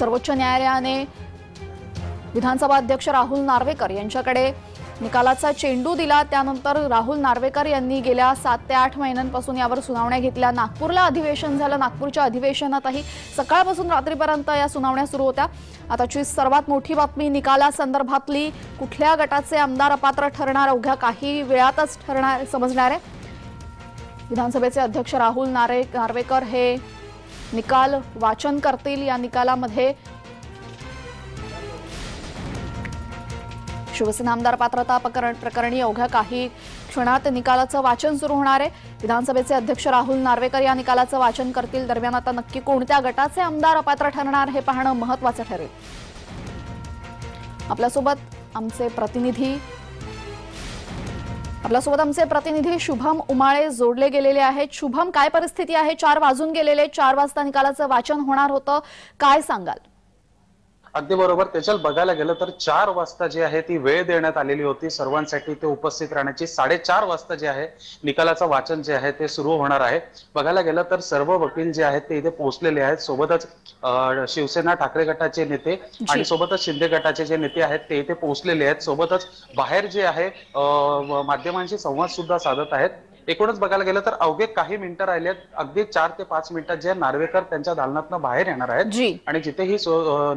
सर्वोच्च न्यायालयाने विधानसभा अध्यक्ष राहुल नार्वेकर यांच्याकडे निकालाचा चेंडू दिला। त्यानंतर राहुल नार्वेकर यांनी गेल्या 7 ते 8 महिन्यांपासून यावर सुनावण्या घेतल्या। नागपूरला अधिवेशन झालं। नागपूरच्या अधिवेशनातही सकाळपासून रात्रीपर्यंत या सुनावण्या सुरू होत्या। आताची सर्वात मोठी बातमी निकालासंदर्भातली, कुठल्या गटाचे आमदार अपात्र ठरणार अवघ्या काही वेळातच समजणार आहे। विधानसभेचे अध्यक्ष राहुल नार्वेकर हे निकाल वाचन करतील। या निकालामध्ये शिवसेना आमदार पात्रता प्रकरणी अवघ्या काही क्षणात निकालाचं वाचन सुरू होणार आहे। विधानसभेचे अध्यक्ष राहुल नार्वेकर या निकालाचं वाचन करतील। दरम्यान आता नक्की कोणत्या गटाचे आमदार अपात्र ठरणार हे पाहणं महत्त्वाचं ठरेल। आपल्यासोबत आमचे प्रतिनिधी शुभम उमाळे जोडले गेलेले आहेत। शुभम, काय परिस्थिती आहे? 4 वाजून गेलेले, 4 वाजता निकालाचं वाचन होणार होतं, काय सांगाल? अगदी बरोबर तेजल, बघायला गेलं तर 4 वाजता जे आहे ती वेळ देण्यात आलेली होती सर्वांसाठी ते उपस्थित राहण्याची। 4:30 वाजता जे आहे निकालाचं वाचन जे आहे ते सुरू होणार आहे। बघायला गेलं तर सर्व वकील जे आहेत ते इथे पोहोचलेले आहेत। सोबतच शिवसेना ठाकरे गटाचे नेते आणि सोबतच शिंदे गटाचे जे नेते आहेत ते इथे पोहोचलेले आहेत। सोबतच बाहेर जे आहे माध्यमांशी संवाद सुद्धा साधत आहेत। एकूणच बघायला गेलं तर अवघे काही मिनिटं राहिले आहेत। अगदी 4 ते 5 मिनिटात जे नार्वेकर त्यांच्या दालनातून बाहेर येणार आहेत आणि जिथे ही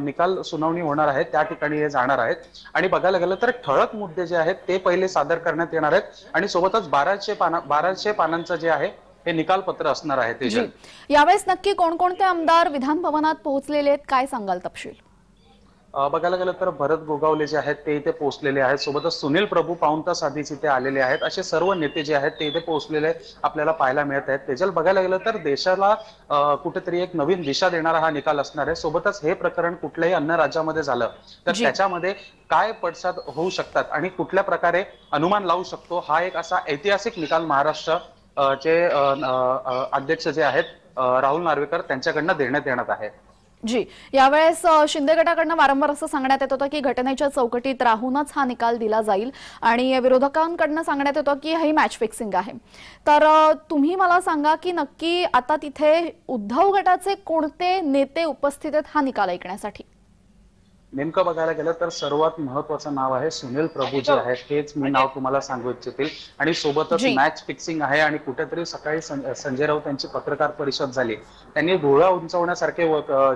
निकाल सुनावणी होणार आहे त्या ठिकाणी हे जाणार आहेत। आणि बघायला गेलं तर ठळक मुद्दे जे आहेत ते पहिले सादर करण्यात येणार आहेत आणि सोबतच 1200 पानांचं जे आहे हे निकाल पत्र असणार आहे। तेजल, यावेळेस नक्की कोणकोणते आमदार विधान भवनात पोहोचलेले आहेत, काय सांगाल तपशील? बघायला गेलं तर भरत गोगावले जे आहेत ते इथे पोहोचलेले आहेत। सोबतच सुनील प्रभू पाऊण तास आधीच इथे आलेले आहेत। असे सर्व नेते जे आहेत ते इथे पोहोचलेले आपल्याला पाहायला मिळत आहेत। तेजल, बघायला गेलं तर देशाला कुठेतरी एक नवीन दिशा देणारा हा निकाल असणार आहे। सोबतच हे प्रकरण कुठल्याही अन्य राज्यामध्ये झालं तर त्याच्यामध्ये काय पडसाद होऊ शकतात आणि कुठल्या प्रकारे अनुमान लावू शकतो, हा एक असा ऐतिहासिक निकाल महाराष्ट्र चे अध्यक्ष जे आहेत राहुल नार्वेकर त्यांच्याकडनं देण्यात येणार आहे। यावेळेस शिंदे गटाकडनं वारंवार असं सांगण्यात येत होतं की घटनेच्या चौकटीत राहूनच हा निकाल दिला जाईल आणि विरोधकांकडनं सांगण्यात येतं की ही मॅच फिक्सिंग आहे। तर तुम्ही मला सांगा की नक्की आता तिथे उद्धव गटाचे कोणते नेते उपस्थित आहेत हा निकाल ऐकण्यासाठी? नेमकं बघायला गेलं तर सर्वात महत्वाचं नाव आहे सुनील प्रभू जे आहेत, हेच मी नाव तुम्हाला सांगू इच्छितील। आणि सोबतच मॅच फिक्सिंग आहे आणि कुठेतरी सकाळी संजय राऊत यांची पत्रकार परिषद झाली, त्यांनी भुवळा उंचवण्यासारखे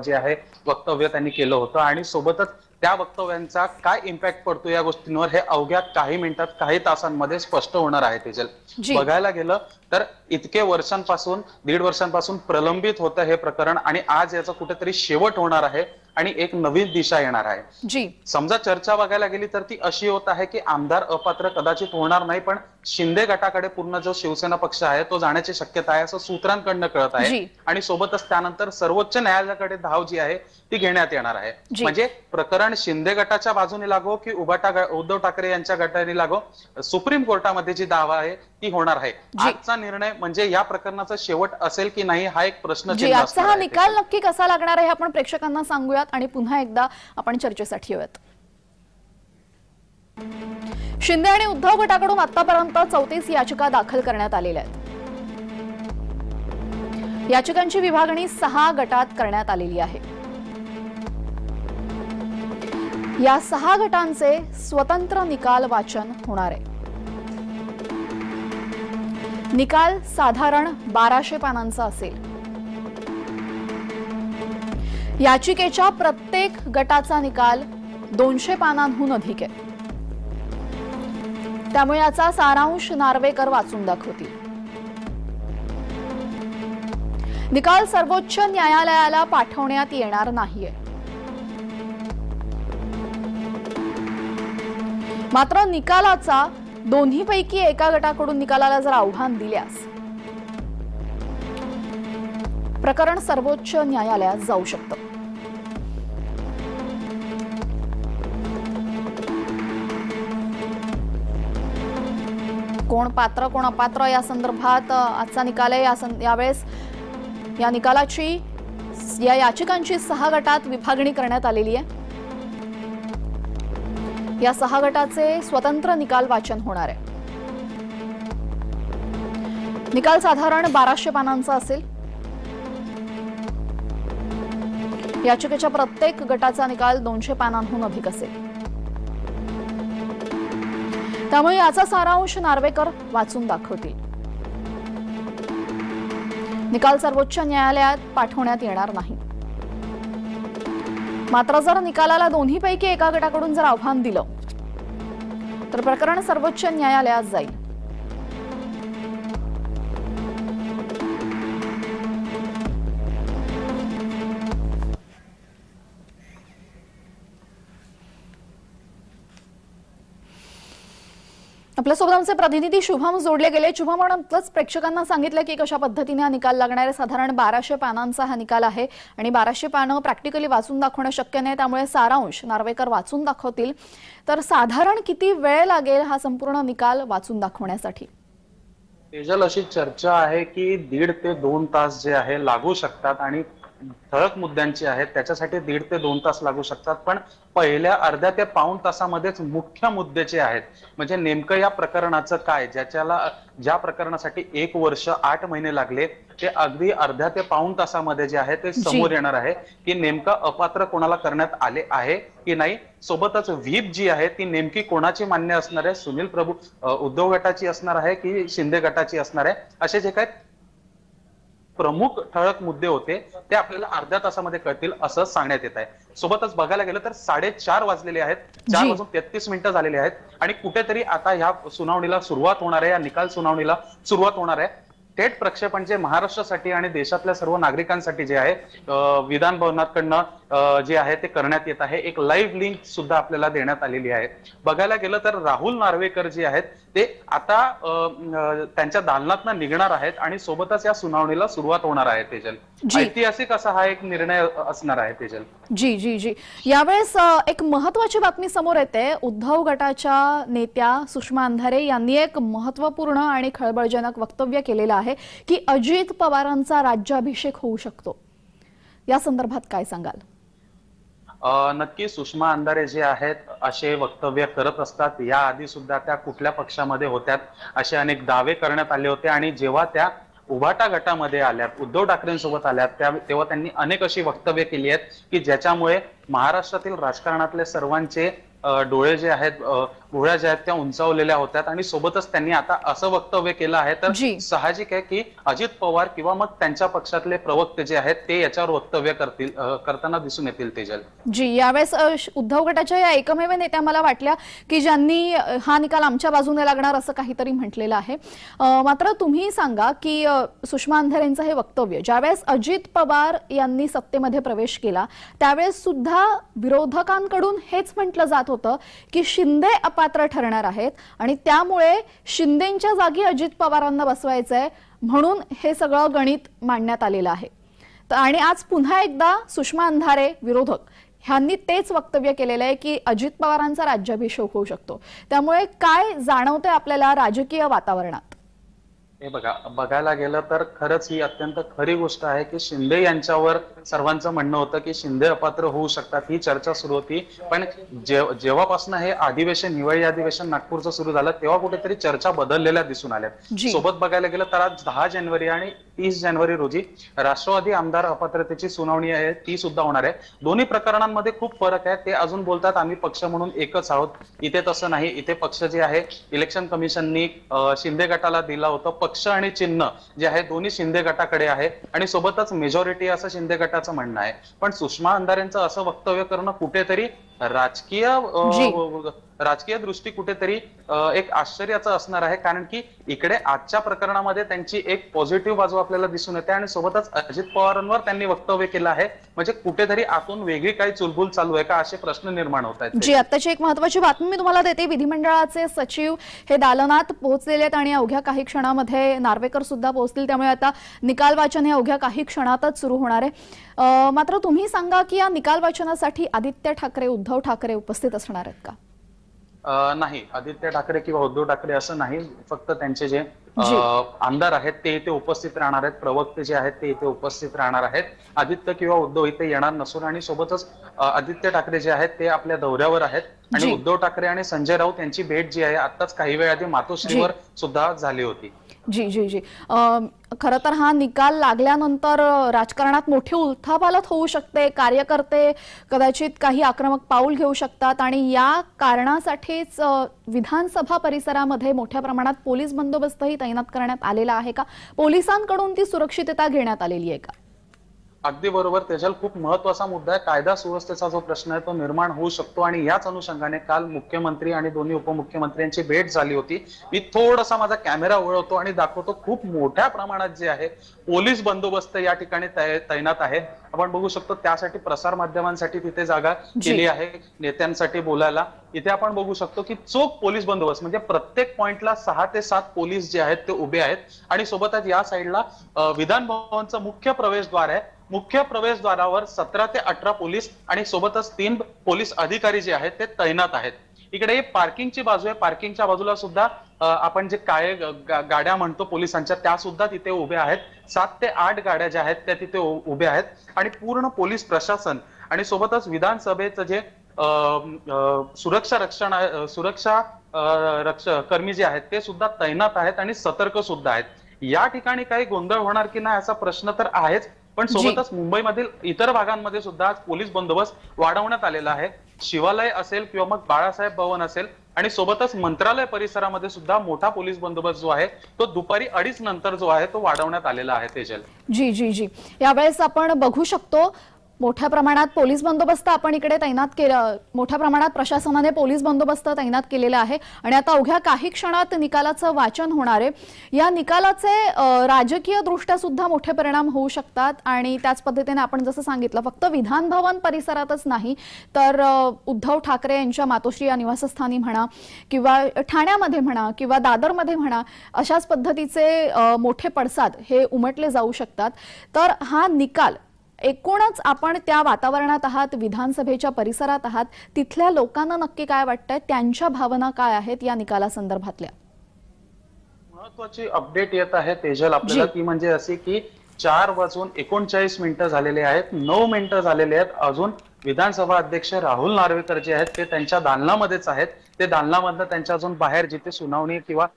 जे आहे वक्तव्य त्यांनी केलं होतं आणि सोबतच त्या वक्तव्यांचा काय इम्पॅक्ट पडतो या गोष्टींवर हे अवघ्या काही मिनिटात काही तासांमध्ये स्पष्ट होणार आहे। तेजल, बघायला गेलं तर इतके वर्षांपासून 1.5 वर्षांपासून प्रलंबित होतं हे प्रकरण आणि आज याचा कुठेतरी शेवट होणार आहे आणि एक नवीन दिशा येणार आहे। समजा चर्चा बघायला गेली तर ती अशी होत आहे की आमदार अपात्र कदाचित होणार नाही, पण शिंदे गटाकडे पूर्ण जो शिवसेना पक्ष आहे तो जाण्याची शक्यता आहे असं सूत्रांकडनं कळत आहे। आणि सोबतच त्यानंतर सर्वोच्च न्यायालयाकडे धाव जी आहे ती घेण्यात येणार आहे। म्हणजे प्रकरण शिंदे गटाच्या बाजूने लागो की उद्धव ठाकरे यांच्या गटाने लागो, सुप्रीम कोर्टामध्ये जी दावा आहे ती होणार आहे। आजचा निर्णय म्हणजे या प्रकरणाचा शेवट असेल की नाही हा एक प्रश्न आजचा हा निकाल नक्की कसा लागणार आहे आपण प्रेक्षकांना सांगूयात आणि पुन्हा एकदा आपण चर्चेसाठी येऊयात। शिंदे आणि उद्धव गटाकडून आतापर्यंत 34 याचिका दाखल करण्यात आलेल्या आहेत। याचिकांची विभागणी 6 गटात करण्यात आलेली आहे। या 6 गटांचे स्वतंत्र निकाल वाचन होणार आहे। निकाल साधारण 1200 पानांचा असेल। याचिकेच्या प्रत्येक गटाचा निकाल 200 पानांहून अधिक आहे। त्यामुळे याचा सारांश नार्वेकर वाचून दाखवतील। निकाल सर्वोच्च न्यायालयाला पाठवण्यात येणार नाहीये। मात्र निकालाचा दोन्हीपैकी एका गटाकडून निकालाला जर आव्हान दिल्यास प्रकरण सर्वोच्च न्यायालयात जाऊ शकतं। कोण पात्र कोण अपात्र या संदर्भात आजचा निकाल आहे। यावेळेस या निकालाची या याचिकांची 6 गटात विभागणी करण्यात आलेली आहे। या 6 गटाचे स्वतंत्र निकाल वाचन होणार आहे। निकाल साधारण 1200 पानांचा असेल। याचिकेच्या प्रत्येक गटाचा निकाल 200 पानांहून अधिक असेल. त्यामुळे याचा सारांश नार्वेकर वाचून दाखवतील. निकाल सर्वोच्च न्यायालयात पाठवण्यात येणार नाही. मात्र जर निकालाला दोन्हीपैकी एका गटाकडून जर आव्हान दिलं तर प्रकरण सर्वोच्च न्यायालयात जाईल. आपल्यासोबत आमचे प्रतिनिधी शुभम जोडले गेले. शुभम, म्हणूनच प्रेक्षकांना सांगितलं की कशा पद्धतीने हा निकाल लागणार आहे. साधारण 1200 पानांचा हा निकाल आहे आणि 1200 पानं प्रॅक्टिकली वाचून दाखवणं शक्य नाही. त्यामुळे सारांश नार्वेकर वाचून दाखवतील. तर साधारण किती वेळ लागेल हा संपूर्ण निकाल वाचून दाखवण्यासाठी? तेजल, अशी चर्चा आहे की 1.5 ते 2 तास जे आहे लागू शकतात आणि ठळक मुद्द्यांची आहेत त्याच्यासाठी 1.5 ते 2 तास लागू शकतात. पण पहिल्या अर्ध्या ते पाऊण तासामध्येच मुख्य मुद्दे जे आहेत, म्हणजे नेमकं या प्रकरणाचं काय, ज्या प्रकरणासाठी 1 वर्ष 8 महिने लागले, ते अगदी अर्ध्या ते पाऊण तासामध्ये जे आहे ते समोर येणार आहे की नेमकं अपात्र कोणाला करण्यात आले आहे की नाही. सोबतच व्हीप जी आहे ती नेमकी कोणाची मान्य असणार आहे, सुनील प्रभू उद्धव गटाची असणार आहे की शिंदे गटाची असणार आहे, असे जे काही प्रमुख ठळक मुद्दे होते ते आपल्याला अर्ध्या तासामध्ये कळतील असं सांगण्यात येत आहे. सोबतच बघायला गेलं तर 4:30 वाजलेले आहेत, 4:33 झालेले आहेत आणि कुठेतरी आता ह्या सुनावणीला सुरुवात होणार आहे, या निकाल सुनावणीला सुरुवात होणार आहे. थेट प्रक्षेपण जे महाराष्ट्रासाठी आणि देशातल्या सर्व नागरिकांसाठी जे आहे विधान भवनाकडनं जे आहे ते करण्यात येत आहे. एक लाईव्ह लिंक सुद्धा आपल्याला देण्यात आलेली आहे. बघायला गेलं तर राहुल नार्वेकर जे आहेत ते आता त्यांच्या दालनातनं निघणार आहेत आणि सोबतच या सुनावणीला सुरुवात होणार आहे. तेजल, ऐतिहासिक असा हा एक निर्णय असणार आहे. तेजल जी जी जी यावेळेस एक महत्वाची बातमी समोर येते. उद्धव गटाच्या नेत्या सुषमा अंधारे यांनी एक महत्वपूर्ण आणि खळबळजनक वक्तव्य केलेलं आहे की अजित पवारांचा राज्याभिषेक होऊ शकतो. या संदर्भात काय सांगाल? नक्की सुषमा अंधारे जे आहेत असे वक्तव्य करत असतात. या आधी सुद्धा त्या कुठल्या पक्षामध्ये होत्यात असे अनेक दावे करण्यात आले होते आणि जेव्हा त्या उभाटा गटामध्ये आल्यात, उद्धव ठाकरेंसोबत आल्यात, तेव्हा त्यांनी अनेक अशी वक्तव्य केली आहेत की ज्याच्यामुळे महाराष्ट्रातील राजकारणातले सर्वांचे डोळे जे आहेत, भुवया ज्या आहेत त्या उंचावलेल्या होत्यात आणि सोबतच त्यांनी आता असं वक्तव्य केलं आहे तर साहजिक आहे की अजित पवार किंवा मग त्यांच्या पक्षातले प्रवक्ते जे आहेत ते याच्यावर वक्तव्य करताना दिसून येतील. तेजल जी, यावेळेस उद्धव गटाच्या या एकमेव नेत्या मला वाटल्या की ज्यांनी हा निकाल आमच्या बाजूने लागणार असं काहीतरी म्हटलेलं आहे. मात्र तुम्ही सांगा की सुषमा अंधारेंचं हे वक्तव्य ज्यावेळेस अजित पवार यांनी सत्तेमध्ये प्रवेश केला त्यावेळेस सुद्धा विरोधकांकडून हेच म्हटलं जात होतं की शिंदे अपात्र ठरणार आहेत आणि त्यामुळे शिंदेंच्या जागी अजित पवारांना बसवायचंय म्हणून हे सगळं गणित मांडण्यात आलेलं आहे. आणि आज पुन्हा एकदा सुषमा अंधारे विरोधक ह्यांनी तेच वक्तव्य केलेलं आहे की अजित पवारांचा राज्याभिषेक होऊ शकतो. त्यामुळे काय जाणवतंय आपल्याला राजकीय वातावरणात? हे बघायला गेलं तर खरंच ही अत्यंत खरी गोष्ट आहे की शिंदे यांच्यावर सर्वांचं म्हणणं होतं की शिंदे अपात्र होऊ शकतात, ही चर्चा सुरू होती. पण जेव्हापासून हे अधिवेशन, हिवाळी अधिवेशन नागपूरचं सुरू झालं तेव्हा कुठेतरी चर्चा बदललेल्या दिसून आल्या. सोबत बघायला गेलं तर आज 10 जानेवारी आणि 30 जानेवारी रोजी राष्ट्रवादी आमदार अपात्रतेची सुनावणी आहे, ती सुद्धा होणार आहे. दोन्ही प्रकरणांमध्ये खूप फरक आहे. ते अजून बोलतात आम्ही पक्ष म्हणून एकच आहोत. इथे तसं नाही. इथे पक्ष जे आहे इलेक्शन कमिशननी शिंदे गटाला दिला होता. पक्ष आणि चिन्ह जे आहे दोन्ही शिंदे गटाकडे आहे आणि सोबतच मेजॉरिटी असं शिंदे गटाचं म्हणणं आहे. पण सुषमा अंधारेंचं असं वक्तव्य करणं कुठेतरी राजकीय दृष्टी कुठेतरी एक आश्चर्याचं असणार आहे. कारण की इकडे आजच्या प्रकरणामध्ये त्यांची एक पॉझिटिव्ह बाजू आपल्याला दिसून येते आणि सोबतच अजित पवारांवर त्यांनी वक्तव्य केलं आहे. म्हणजे कुठेतरी आतून वेगळी काही चुलबुल चालू आहे का असे प्रश्न निर्माण होत आहेत. जी, आताची एक महत्वाची बातमी मी तुम्हाला देते. विधिमंडळाचे सचिव हे दालनात पोहोचलेले आहेत आणि अवघ्या काही क्षणामध्ये नार्वेकर सुद्धा पोहोचतील. त्यामुळे आता निकाल वाचन हे अवघ्या काही क्षणातच सुरू होणार आहे. मात्र तुम्ही सांगा की या निकाल वाचनासाठी आदित्य ठाकरे, उद्धव ठाकरे उपस्थित असणार आहेत का? नाही, आदित्य ठाकरे किंवा उद्धव ठाकरे असं नाही. फक्त त्यांचे जे आमदार आहेत ते इथे उपस्थित राहणार आहेत, प्रवक्ते जे आहेत ते इथे उपस्थित राहणार आहेत. आदित्य किंवा उद्धव इथे येणार नसून आणि सोबतच आदित्य ठाकरे जे आहेत ते आपल्या दौऱ्यावर आहेत आणि उद्धव ठाकरे आणि संजय राऊत यांची भेट जी आहे आताच काही वेळ आधी मातोश्रीवर सुद्धा झाली होती. जी जी जी खरं तर हा निकाल लागल्यानंतर राजकारणात मोठी उलथापालथ होऊ शकते, कार्यकर्ते कदाचित काही आक्रमक पाऊल घेऊ शकतात आणि या कारणासाठीच विधानसभा परिसरामध्ये मोठ्या प्रमाणात पोलीस बंदोबस्तही तैनात करण्यात आलेला आहे का? पोलिसांकडून ती सुरक्षितता घेण्यात आलेली आहे का? अगदी बरोबर तेजल, खूप महत्वाचा मुद्दा आहे. कायदा सुव्यवस्थेचा जो प्रश्न आहे तो निर्माण होऊ शकतो आणि याच अनुषंगाने काल मुख्यमंत्री आणि दोन्ही उपमुख्यमंत्र्यांची भेट झाली होती. मी थोडासा माझा कॅमेरा वळवतो आणि दाखवतो खूप मोठ्या प्रमाणात जे आहे पोलीस बंदोबस्त या ठिकाणी तैनात आहे. आपण बघू शकतो त्यासाठी प्रसार माध्यमांसाठी तिथे जागा केली आहे, नेत्यांसाठी बोलायला. इथे आपण बघू शकतो की चोख पोलीस बंदोबस्त, म्हणजे प्रत्येक पॉइंटला 6 ते 7 पोलीस जे आहेत ते उभे आहेत आणि सोबतच या साईडला विधान भवनचं मुख्य प्रवेशद्वार आहे. मुख्य प्रवेशद्वारावर 17 ते 18 पोलीस आणि सोबतच 3 पोलीस अधिकारी जे आहेत ते तैनात आहेत. इकडे पार्किंगची बाजू आहे, पार्किंगच्या बाजूला सुद्धा आपण जे काळे गाड्या म्हणतो पोलिसांच्या, त्या सुद्धा तिथे उभ्या आहेत. 7 ते 8 गाड्या ज्या आहेत त्या तिथे उभ्या आहेत आणि पूर्ण पोलीस प्रशासन आणि सोबतच विधानसभेचं जे सुरक्षा कर्मी जे आहेत ते सुद्धा तैनात आहेत आणि सतर्क सुद्धा आहेत. या ठिकाणी काही गोंधळ होणार की नाही असा प्रश्न तर आहेच, पण सोबतच मुंबईमधील इतर भागांमध्ये सुद्धा आज पोलीस बंदोबस्त वाढवण्यात आलेला आहे. शिवालय असेल किंवा मग बाळासाहेब भवन असेल आणि सोबतच मंत्रालय परिसरामध्ये सुद्धा मोठा पोलीस बंदोबस्त जो आहे तो दुपारी 2:30 नंतर जो आहे तो वाढवण्यात आलेला आहे. तेजल, जी जी जी यावेळेस आपण बघू शकतो मोठ्या प्रमाणात पोलीस बंदोबस्त आपण इकडे तैनात केला, मोठ्या प्रमाणात प्रशासनाने पोलीस बंदोबस्त तैनात केलेला आहे आणि आता अवघ्या काही क्षणात निकालाचं वाचन होणार आहे. या निकालाचे राजकीय दृष्ट्या सुद्धा मोठे परिणाम होऊ शकतात आणि त्याच पद्धतीने आपण जसं सांगितलं फक्त विधान भवन परिसरातच नाही तर उद्धव ठाकरे यांच्या मातोश्री या निवासस्थानी म्हणा किंवा ठाण्यामध्ये म्हणा किंवा दादरमध्ये म्हणा अशाच पद्धतीचे मोठे पडसाद हे उमटले जाऊ शकतात. तर हा निकाल एकूणच आपण त्या वातावरणात आहात, विधानसभेच्या परिसरात आहात, तिथल्या लोकांना नक्की काय वाटतंय, त्यांच्या भावना काय आहेत या निकालासंदर्भातल्या? महत्वाची अपडेट येत आहे तेजल आपल्याला, ती म्हणजे अशी की 4:39 झालेले आहेत, 9 मिनिटं झालेले आहेत. अजून विधानसभा अध्यक्ष राहुल नार्वेकर जे आहेत ते त्यांच्या दालनामध्येच आहेत. ते दालनामधनं त्यांच्या अजून बाहेर जिथे सुनावणी किंवा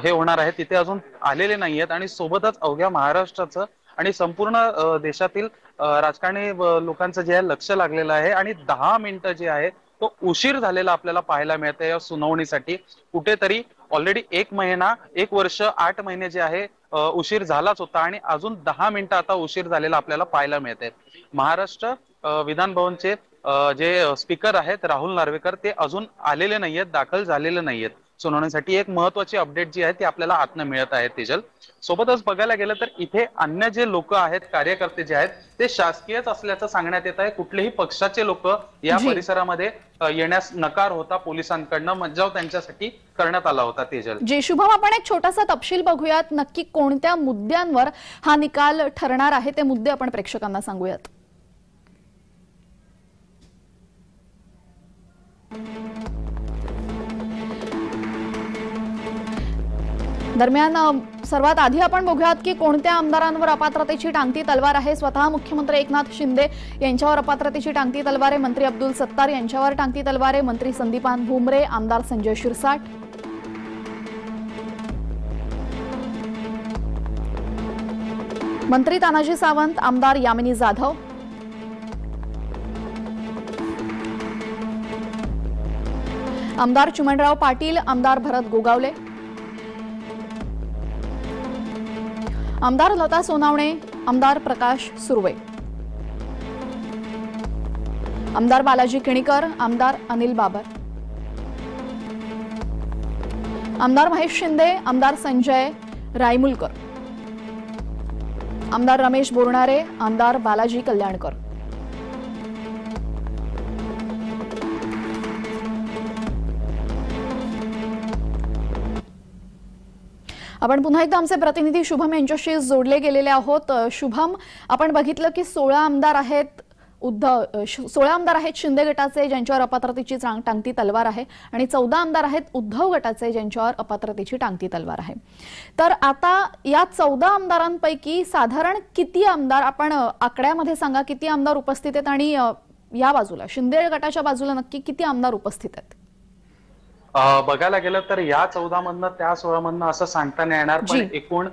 हे होणार आहे तिथे अजून आलेले नाहीयेत आणि सोबतच अवघ्या महाराष्ट्राचं आणि संपूर्ण देशातील राजकारणी लोकांचं जे आहे लक्ष लागलेलं आहे आणि 10 मिनिटं जे आहे तो उशीर झालेला आपल्याला पाहायला मिळतंय या सुनावणीसाठी. कुठेतरी ऑलरेडी 1 महिना 1 वर्ष 8 महिने जे आहे उशीर झालाच होता आणि अजून 10 मिनिटं आता उशीर झालेला आपल्याला पाहायला मिळतंय. महाराष्ट्र विधान भवनचे जे स्पीकर आहेत राहुल नार्वेकर ते अजून आलेले नाहीयेत, दाखल झालेले नाहीयेत सुनावणीसाठी. एक महत्वाची अपडेट जी आहे ती आपल्याला आतनं मिळत आहे तेजल. सोबतच बघायला गेलं तर इथे अन्य जे लोक आहेत, कार्यकर्ते जे आहेत ते शासकीयच असल्याचं सांगण्यात येत आहे. कुठलेही पक्षाचे लोक या परिसरामध्ये येण्यास नकार होता पोलिसांकडनं, मज्जाव त्यांच्यासाठी करण्यात आला होता. तेजल जी शुभम, आपण एक छोटासा तपशील बघूयात, नक्की कोणत्या मुद्द्यांवर हा निकाल ठरणार आहे ते मुद्दे आपण प्रेक्षकांना सांगूयात. दरम्यान सर्वात आधी आपण बघूयात की कोणत्या आमदारांवर अपात्रतेची टांगती तलवार आहे. स्वतः मुख्यमंत्री एकनाथ शिंदे यांच्यावर अपात्रतेची टांगती तलवार आहे. मंत्री अब्दुल सत्तार यांच्यावर टांगती तलवार आहे. मंत्री संदीपान भुमरे, आमदार संजय शिरसाट, मंत्री तानाजी सावंत, आमदार यामिनी जाधव, आमदार चिमणराव पाटील, आमदार भरत गोगावले, आमदार लता सोनावणे, आमदार प्रकाश सुर्वे, आमदार बालाजी किणीकर, आमदार अनिल बाबर, आमदार महेश शिंदे, आमदार संजय रायमुलकर, आमदार रमेश बोरणारे, आमदार बालाजी कल्याणकर. आपण पुन्हा एकदा आमचे प्रतिनिधी शुभम यांच्याशी जोडले गेलेले आहोत. शुभम, आपण बघितलं की 16 आमदार आहेत शिंदे गटाचे ज्यांच्यावर अपात्रतेची टांगती तलवार आहे आणि 14 आमदार आहेत उद्धव गटाचे ज्यांच्यावर अपात्रतेची टांगती तलवार आहे. तर आता या 14 आमदारांपैकी साधारण किती आमदार, आपण आकड्यामध्ये सांगा, किती आमदार उपस्थित आहेत आणि या बाजूला शिंदे गटाच्या बाजूला नक्की किती आमदार उपस्थित आहेत? बघायला गेलं तर या 14 मधनं त्या 16 मधनं असं सांगता नाही येणार, पण एकूण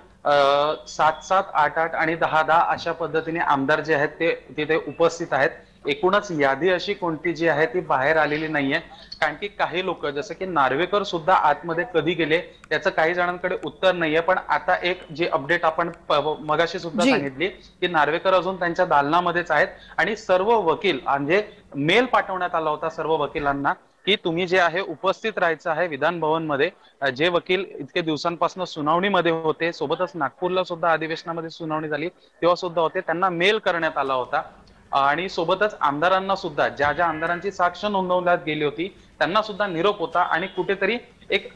7-7, 8-8 आणि 10-10 अशा पद्धतीने आमदार जे आहेत ते तिथे उपस्थित आहेत. एकूणच यादी अशी कोणती जी आहे ती बाहेर आलेली नाहीये, कारण की काही लोक जसं की नार्वेकर सुद्धा आतमध्ये कधी गेले त्याचं काही जणांकडे उत्तर नाहीये. पण आता एक जी अपडेट आपण मगाशी सुद्धा सांगितली की नार्वेकर अजून त्यांच्या दालनामध्येच आहेत आणि सर्व वकील म्हणजे मेल पाठवण्यात आला होता सर्व वकिलांना की तुम्ही जे आहे उपस्थित राहायचं आहे विधान भवन मध्ये. जे वकील इतके दिवसांपासून सुनावणीमध्ये होते, सोबतच नागपूरला सुद्धा अधिवेशनामध्ये सुनावणी झाली तेव्हा सुद्धा होते, त्यांना मेल करण्यात आला होता. आणि सोबतच आमदारांना सुद्धा ज्या ज्या आमदारांची साक्ष नोंदवण्यात गेली होती त्यांना सुद्धा निरोप होता आणि कुठेतरी एक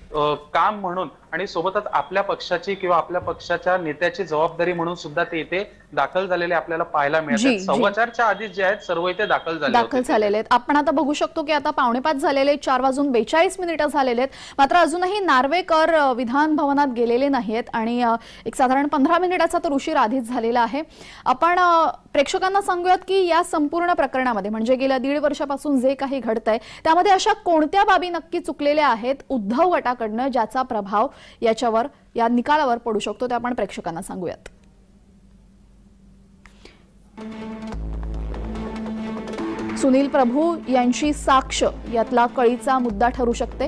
काम म्हणून आणि सोबतच आपल्या पक्षाची किंवा आपल्या पक्षाच्या नेत्याची जबाबदारी म्हणून सुद्धा ते इथे दाखल झालेले आपल्याला पाहायला मिळतात. 4:15च्या आधीच जे आहेत सर्व इथे दाखल झालेले आहेत. आपण आता बघू शकतो की आता 4:45 झालेले, 4:42 झालेले आहेत. मात्र अजूनही नार्वेकर विधान भवनात गेलेले नाहीत आणि एक साधारण 15 मिनिटाचा तर उशीर आधीच झालेला आहे. आपण प्रेक्षकांना सांगूयात की या संपूर्ण प्रकरणामध्ये म्हणजे गेल्या 1.5 वर्षापासून जे काही घडतंय त्यामध्ये अशा कोणत्या बाबी नक्की चुकलेल्या आहेत उद्धव गटाकडनं ज्याचा प्रभाव याच्यावर या निकालावर पडू शकतो ते आपण प्रेक्षकांना सांगूयात. सुनील प्रभू यांची साक्ष यातला कळीचा मुद्दा ठरू शकते.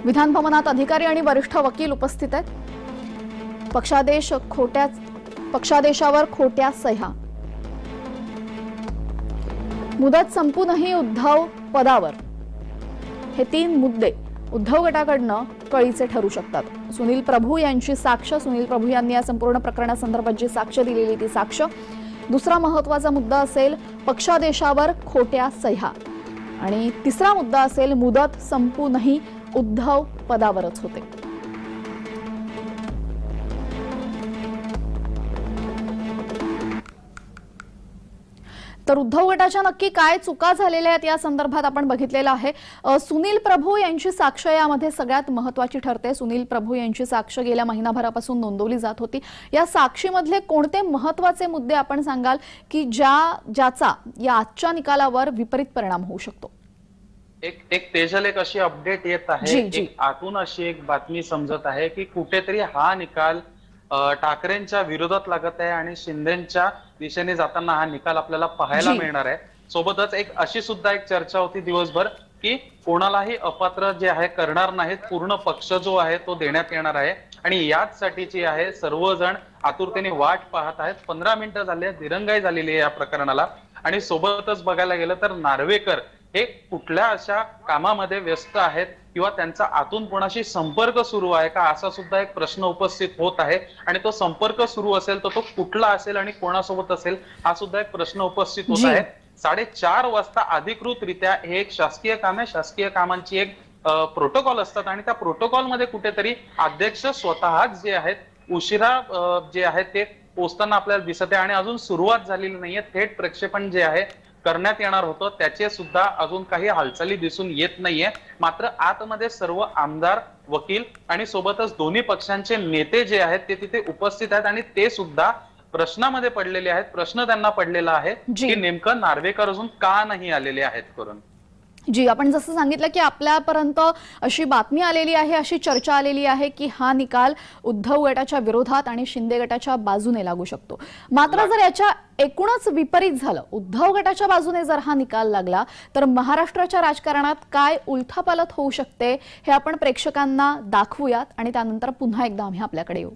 विधान भवनात अधिकारी आणि वरिष्ठ वकील उपस्थित आहेत. पक्षादेशावर खोट्या सह्या, मुदत संपूनही उद्धव पदावर, हे 3 मुद्दे उद्धव गटाकडनं कळीचे ठरू शकतात. सुनील प्रभू यांची साक्ष, सुनील प्रभू यांनी या संपूर्ण प्रकरणासंदर्भात जी साक्ष दिलेली ती साक्ष. दुसरा महत्त्वाचा मुद्दा असेल पक्षादेशावर खोट्या सह्या आणि तिसरा मुद्दा असेल मुदत संपूनही उद्धव पदावरच होते. तर उद्धव गटाच्या नक्की काय चुका झालेल्या आहेत या संदर्भात आपण बघितलेलं आहे. सुनील प्रभू यांची साक्ष यामध्ये सगळ्यात महत्त्वाची ठरते. सुनील प्रभू यांची साक्ष गेल्या महिनाभरापासून नोंदवली जात होती. या साक्षीमधले कोणते महत्त्वाचे मुद्दे आपण सांगाल की ज्याचा या आजच्या निकालावर विपरीत परिणाम होऊ शकतो? एक तेजल एक अशी अपडेट येत आहे, आतून अशी एक बातमी समजत आहे की कुठेतरी हा निकाल ठाकरेंच्या विरोधात लागत आहे आणि शिंदेच्या दिशेने जाताना हा निकाल आपल्याला पाहायला मिळणार आहे. सोबतच एक अशी सुद्धा एक चर्चा होती दिवसभर की कोणालाही अपात्र जे आहे करणार नाहीत, पूर्ण पक्ष जो आहे तो देण्यात येणार आहे आणि याचसाठीची आहे सर्वजण आतुरतेने वाट पाहत आहेत. 15 मिनिटं झाली, दिरंगाई झालेली आहे या प्रकरणाला. आणि सोबतच बघायला गेलं तर नार्वेकर हे कुठल्या अशा कामामध्ये व्यस्त आहेत किंवा त्यांचा आतून कोणाशी संपर्क सुरू आहे का असा सुद्धा एक प्रश्न उपस्थित होत आहे. आणि तो संपर्क सुरू असेल तर तो कुठला असेल आणि कोणासोबत असेल हा सुद्धा एक प्रश्न उपस्थित होत आहे. 4:30 वाजता अधिकृतरित्या हे एक शासकीय काम आहे. शासकीय कामांची एक प्रोटोकॉल असतात आणि त्या प्रोटोकॉलमध्ये कुठेतरी अध्यक्ष स्वतःच जे आहेत उशिरा जे आहे ते पोहोचताना आपल्याला दिसत आहे आणि अजून सुरुवात झालेली नाहीये. थेट प्रक्षेपण जे आहे करण्यात येणार होतं त्याचे सुद्धा अजून काही हालचाली दिसून येत नाहीये. मात्र आतमध्ये सर्व आमदार, वकील आणि सोबतच दोन्ही पक्षांचे नेते जे आहेत ते तिथे उपस्थित आहेत आणि ते सुद्धा प्रश्नामध्ये पडलेले आहेत. प्रश्न त्यांना पडलेला आहे की नेमकं नार्वेकर अजून का नाही आलेले आहेत करून. आपण जसं सांगितलं की आपल्यापर्यंत अशी बातमी आलेली आहे, अशी चर्चा आलेली आहे की हा निकाल उद्धव गटाच्या विरोधात आणि शिंदे गटाच्या बाजूने लागू शकतो. मात्र जर याच्या एकूणच विपरीत झालं, उद्धव गटाच्या बाजूने जर हा निकाल लागला तर महाराष्ट्राच्या राजकारणात काय उलथापालथ होऊ शकते हे आपण प्रेक्षकांना दाखवूयात आणि त्यानंतर पुन्हा एकदा आम्ही आपल्याकडे येऊ.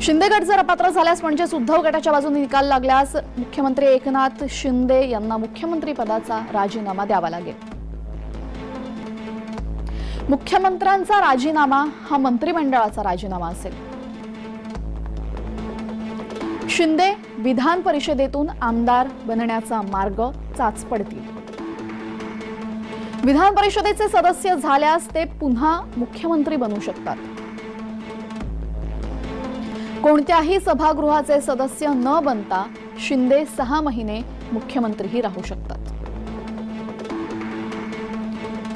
शिंदे गट जर अपात्र झाल्यास म्हणजेच उद्धव गटाच्या बाजूने निकाल लागल्यास मुख्यमंत्री एकनाथ शिंदे यांना मुख्यमंत्री पदाचा राजीनामा द्यावा लागेल. मुख्यमंत्र्यांचा राजीनामा हा मंत्रिमंडळाचा राजीनामा असेल. शिंदे विधान परिषदेतून आमदार बनण्याचा मार्ग चाचपडतील. विधान परिषदेचे सदस्य झाल्यास ते पुन्हा मुख्यमंत्री बनू शकतात. कोणत्याही सभागृहाचे सदस्य न बनता शिंदे 6 महिने मुख्यमंत्रीही राहू शकतात.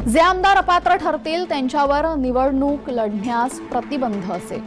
जे आमदार अपात्र ठरतील त्यांच्यावर निवडणूक लढण्यास प्रतिबंध असेल.